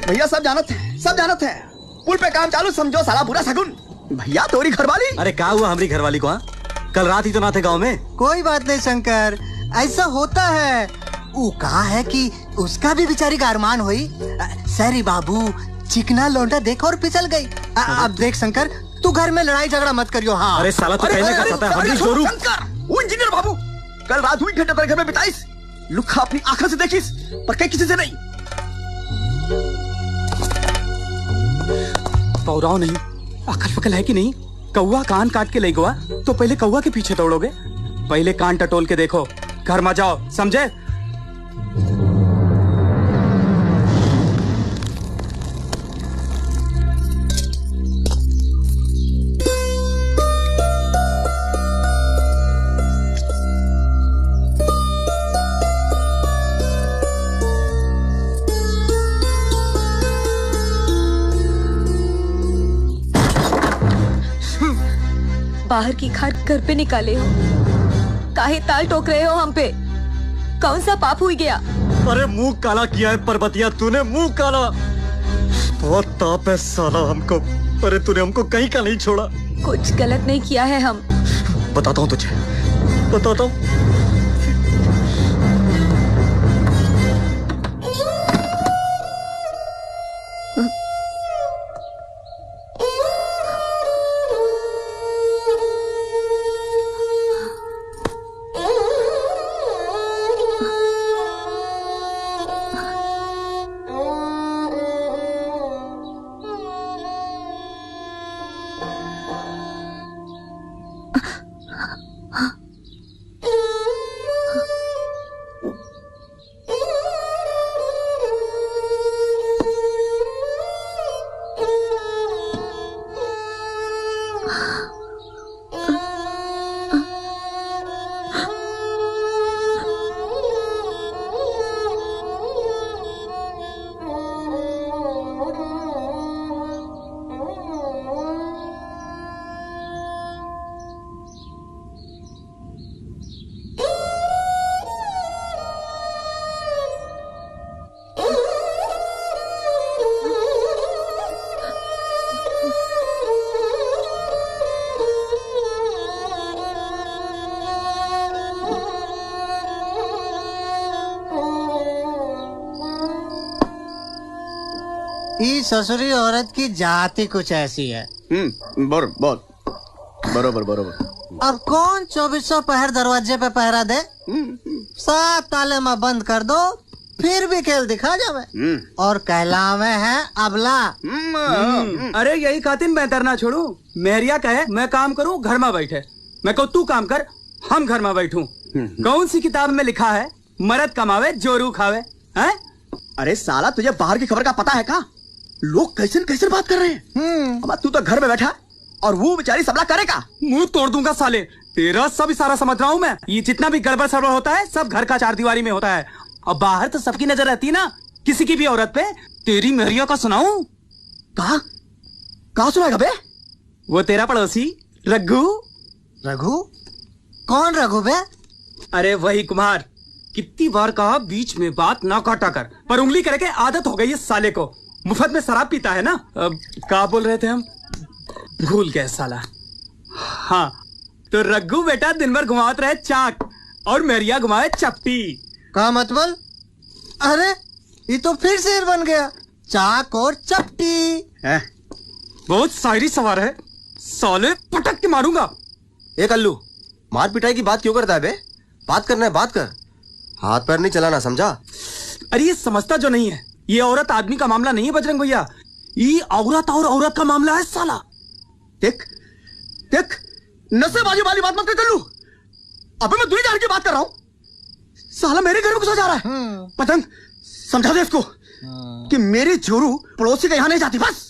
भैया सब जानत है। पुल पे काम चालू समझो साला बुरा शगुन। भैया तोरी घरवाली। अरे क्या हुआ हमारी घरवाली को? हाँ, कल रात ही तो ना थे गांव में। कोई बात नहीं शंकर, ऐसा होता है। वो कहा है कि उसका भी बेचारी का अरमान हुई। सरी बाबू चिकना लौंडा देख और पिछल गई। अब देख शंकर, तू घर में लड़ाई झगड़ा मत करियो। हाँ अरे साला तू कहने का पता है हमारी जोरू। शंकर, वो इंजीनियर बाबू कल रात 2 घंटे तेरे घर में बिताईस। लुखा अपनी आंखों से देखिस, पर कहीं किसी से नहीं। पौराव नहीं, अकल पकल है कि नहीं? कौवा कान काट के ले गया तो पहले कौवा के पीछे दौड़ोगे? पहले कान टटोल के देखो, घर में जाओ, समझे? बाहर की खाट घर पे निकाले हो, काहे ताल ठोक रहे हो हम पे? कौन सा पाप हुई गया? अरे मुंह काला किया है पर्वतिया तूने, मुंह काला। बहुत ताप है साला हमको। अरे तूने हमको कहीं का नहीं छोड़ा। कुछ गलत नहीं किया है हम। बताता हूँ तुझे, बताता हूँ। ससुरी औरत की जाति कुछ ऐसी है। बरोबर। अब कौन 2400 पहर दरवाजे पे पहरा दे? 7 ताले में बंद कर दो, फिर भी खेल दिखा जावे। और कहलावे है अबला। अरे यही खातिर मैं डरना छोड़ू। मेरिया कहे मैं काम करूं, घर में बैठे। मैं कहूँ तू काम कर, हम घर में बैठूं। कौन सी किताब में लिखा है मर्द कमावे जोरू खावे? हैं? अरे साला तुझे बाहर की खबर का पता है का? लोग कैसे बात कर रहे हैं। अब तू तो घर में बैठा और वो बेचारी सबला करेगा। मुंह तोड़ दूंगा साले, तेरा सब इशारा समझ रहा हूँ मैं। ये जितना भी गड़बड़ सड़बड़ होता है सब घर का 4 दीवारी में होता है। और बाहर तो सबकी नजर रहती है ना, किसी की भी औरत पे। तेरी मेहरिया का सुनाऊं? कहा सुनाएगा बे? वो तेरा पड़ोसी रघु। रघु? कौन रघु बे? अरे वही कुमार। कितनी बार कहा बीच में बात ना काटा कर, पर उंगली करके आदत हो गई है साले को। मुफ्त में शराब पीता है ना। क्या बोल रहे थे हम? भूल गए साला। हाँ, तो रघु बेटा दिन भर घुमाते रहे चाक और मेरिया घुमाए चप्पी। का मतलब? अरे ये तो फिर शेर बन गया, चाक और चपटी। बहुत शायरी सवार है साले, पटक के मारूंगा। ए कल्लू, मार पिटाई की बात क्यों करता है बे? बात करना है बात कर, हाथ पैर नहीं चलाना, समझा? अरे ये समझता जो नहीं है, ये औरत आदमी का मामला नहीं है बजरंग भैया, ये औरत और औरत का मामला है साला। देख नशेबाजी वाली बात मत कर कल्लू। अबे मैं दुनिया की बात कर रहा हूँ। साला मेरे घर में घुसा जा रहा है। पतंग समझा दे इसको कि मेरी जोरू पड़ोसी के यहाँ नहीं जाती बस।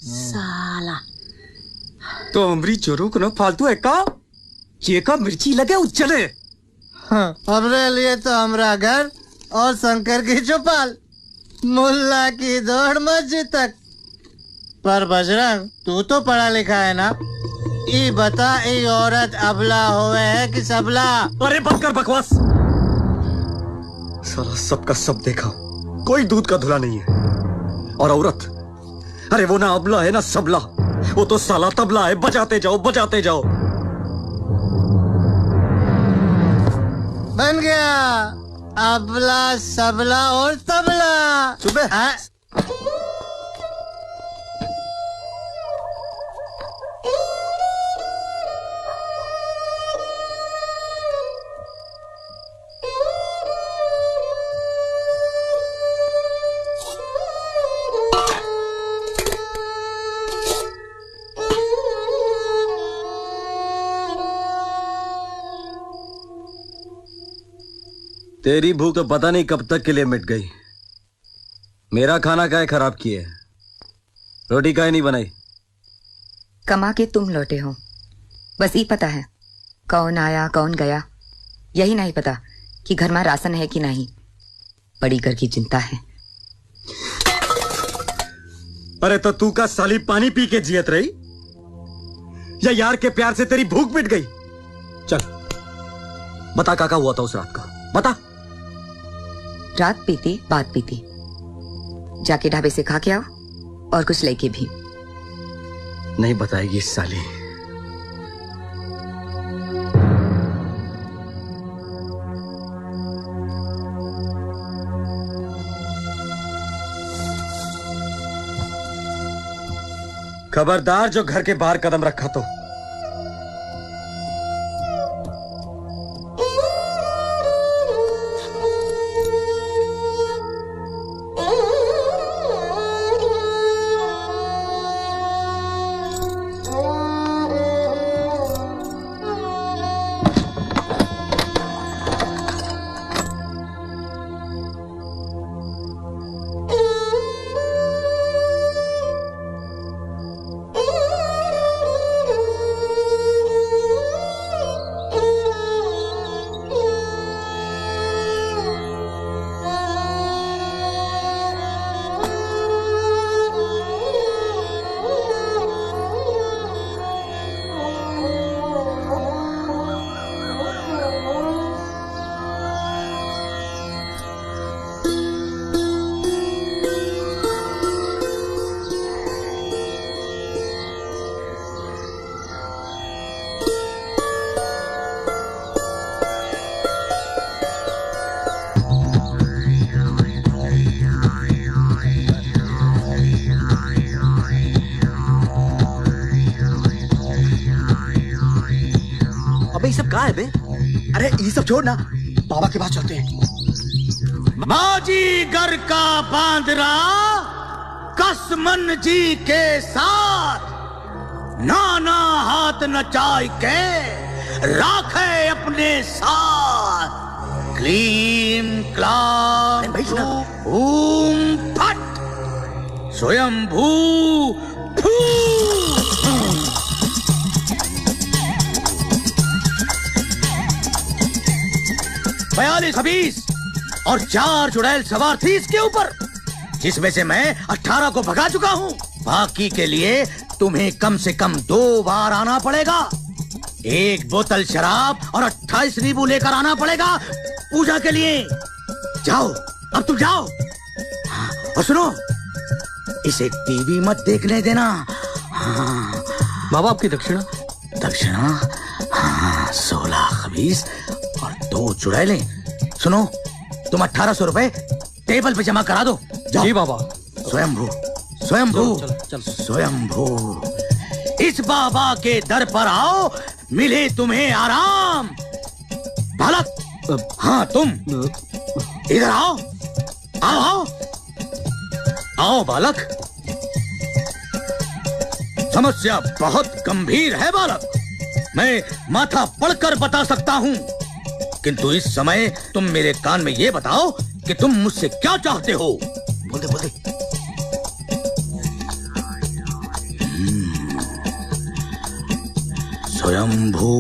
साला तो हमारी जोरू को ना फालतू है का? ये का मिर्ची लगे उज्जले। हमरे लिए तो हमरा घर और शंकर की चौपाल, मुल्ला की दौड़ मस्जिद तक। पर बजरंग तू तो पढ़ा लिखा है ना, ये बता ये औरत अबला होवे है कि सबला? अरे बंद कर बकवास। साला सबका सब देखा, कोई दूध का धुला नहीं है। और औरत, अरे वो ना अबला है ना सबला, वो तो साला तबला है, बजाते जाओ बजाते जाओ। बन गया अबला सबला और तबला। सुबह तेरी भूख तो पता नहीं कब तक के लिए मिट गई। मेरा खाना काहे खराब किए, रोटी काहे नहीं बनाई? कमा के तुम लौटे हो, बस ये पता है कौन आया कौन गया, यही नहीं पता कि घर में राशन है कि नहीं। बड़ी घर की चिंता है। अरे तो तू का साली पानी पी के जियत रही, या यार के प्यार से तेरी भूख मिट गई? चल बता काका हुआ था उस रात का, बता। रात पीती बात पीती, जाके ढाबे से खा के आओ और कुछ लेके भी। नहीं बताएगी साली। खबरदार जो घर के बाहर कदम रखा तो। अबे ये सब कहाँ है बे? अरे ये सब छोड़ ना, बाबा के पास चलते हैं। बाजीगर का बांदरा कसमन जी के साथ नाना हाथ नचाई के राखे अपने साथ। क्लीम क्लाम भाई सुना। ओम फट स्वयंभू फू। 42 खबीस और 4 चुड़ैल सवार थी इसके ऊपर, जिसमें से मैं 18 को भगा चुका हूँ। बाकी के लिए तुम्हें कम से कम 2 बार आना पड़ेगा। 1 बोतल शराब और 28 नींबू लेकर आना पड़ेगा पूजा के लिए। जाओ अब तुम जाओ। हाँ, और सुनो, इसे टीवी मत देखने देना। हाँ, बाबा आपकी दक्षिणा? दक्षिणा? हाँ, 16 खबीस और 2 चुड़ैलें। सुनो, तुम 1800 रुपए टेबल पे जमा करा दो। जी बाबा। स्वयंभू स्वयंभू चल। स्वयंभू, इस बाबा के दर पर आओ, मिले तुम्हें आराम। बालक, हाँ तुम इधर आओ। आओ आओ आओ बालक। समस्या बहुत गंभीर है बालक, मैं माथा पढ़कर बता सकता हूँ, किंतु इस समय तुम मेरे कान में ये बताओ कि तुम मुझसे क्या चाहते हो। बोल दे बोल दे। स्वयंभू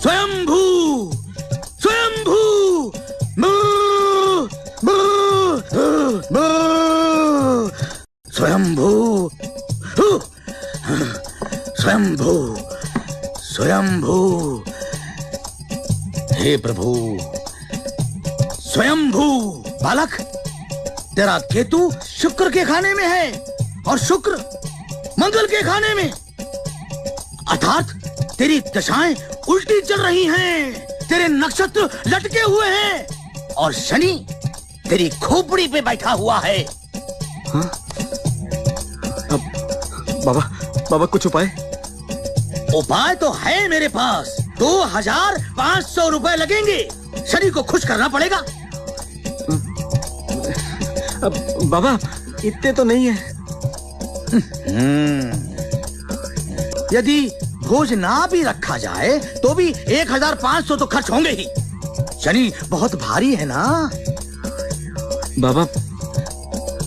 स्वयंभू स्वयंभू बू, बू, बू, स्वयंभू स्वयंभू स्वयंभू। हे प्रभु स्वयंभू। बालक, तेरा केतु शुक्र के खाने में है और शुक्र मंगल के खाने में, अर्थात तेरी दशाएं उल्टी चल रही हैं, तेरे नक्षत्र लटके हुए हैं और शनि तेरी खोपड़ी पे बैठा हुआ है। हाँ? बाबा बाबा कुछ उपाय? उपाय तो है मेरे पास। 2500 रुपए लगेंगे, शनि को खुश करना पड़ेगा। बाबा इतने तो नहीं है। यदि भोज ना भी रखा जाए तो भी 1500 तो खर्च होंगे ही। शनि बहुत भारी है ना। बाबा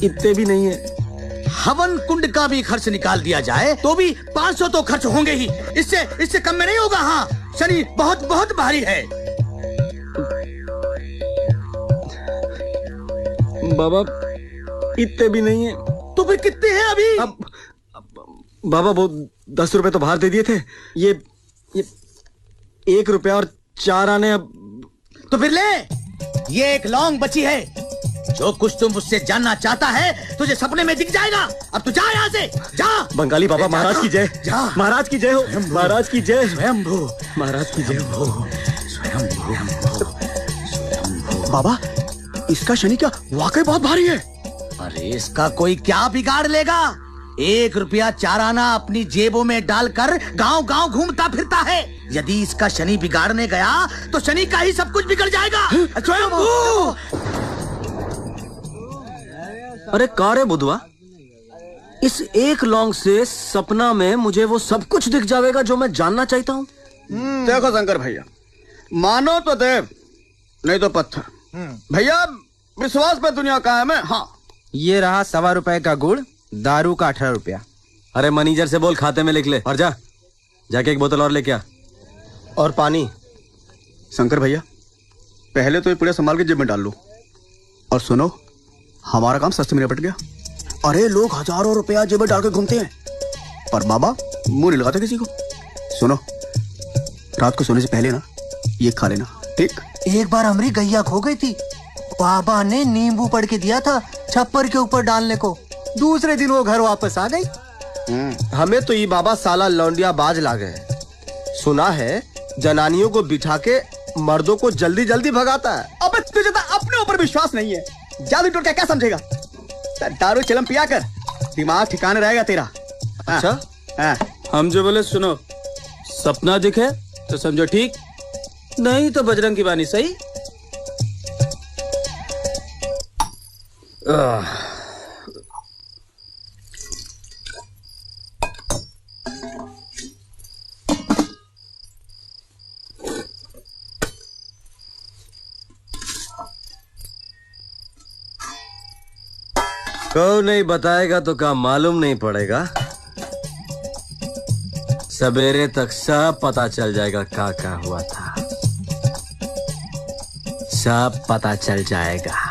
इतने भी नहीं है। हवन कुंड का भी खर्च निकाल दिया जाए तो भी 500 तो खर्च होंगे ही। इससे कम में नहीं होगा। हाँ, शनि बहुत बहुत भारी है। बाबा इतने भी नहीं है। तो फिर कितने हैं अभी? अब बाबा वो 10 रुपए तो बाहर दे दिए थे। ये 1 रुपया और 4 आने। अब तो फिर ले, ये एक लौंग बची है। जो कुछ तुम मुझसे जानना चाहता है तुझे सपने में दिख जाएगा। अब तू जा यहाँ से, जा। बंगाली बाबा महाराज की जय। जा। महाराज की जय हो। महाराज की जय। स्वयंभू महाराज की जय हो। बाबा इसका शनि क्या वाकई बहुत भारी है? अरे इसका कोई क्या बिगाड़ लेगा। 1 रुपया 4 आना अपनी जेबों में डालकर गांव गांव घूमता फिरता है। यदि इसका शनि बिगाड़ने गया तो शनि का ही सब कुछ बिगड़ जाएगा। स्वयंभू। अरे कारे बुधवा, इस एक लौंग से सपना में मुझे वो सब कुछ दिख जाएगा जो मैं जानना चाहता हूँ। देखो शंकर भैया, मानो तो देव नहीं तो पत्थर। भैया विश्वास पे दुनिया कायम है। हाँ, ये रहा 1.25 रुपए का गुड़, दारू का 18 रुपया। अरे मैनेजर से बोल खाते में लिख ले और जाके 1 बोतल और लेके आ। और पानी। शंकर भैया पहले तो ये पूरा संभाल के जेब में डाल लो। और सुनो, हमारा काम सस्ते में निपट गया। अरे लोग हजारों रुपया जेब में डाल के घूमते हैं पर बाबा मुंह नहीं लगाते किसी को। सुनो, रात को सोने से पहले ना ये खा लेना, ठीक? एक बार हमारी गैया खो गई थी। बाबा ने नींबू पड़ के दिया था छप्पर के ऊपर डालने को। दूसरे दिन वो घर वापस आ गई। हमें तो ये बाबा साला लौंडिया बाज ला गए। सुना है जनानियों को बिठा के मर्दों को जल्दी जल्दी भगाता है। अबे तुझे तो अपने ऊपर विश्वास नहीं है। जादू टोटका क्या समझेगा? दारू चिलम पिया कर, दिमाग ठिकाने रहेगा तेरा। अच्छा, हम जो बोले सुनो, सपना दिखे तो समझो ठीक, नहीं तो बजरंग की बानी सही। कौन नहीं बताएगा तो क्या मालूम नहीं पड़ेगा। सवेरे तक सब पता चल जाएगा क्या हुआ था। सब पता चल जाएगा।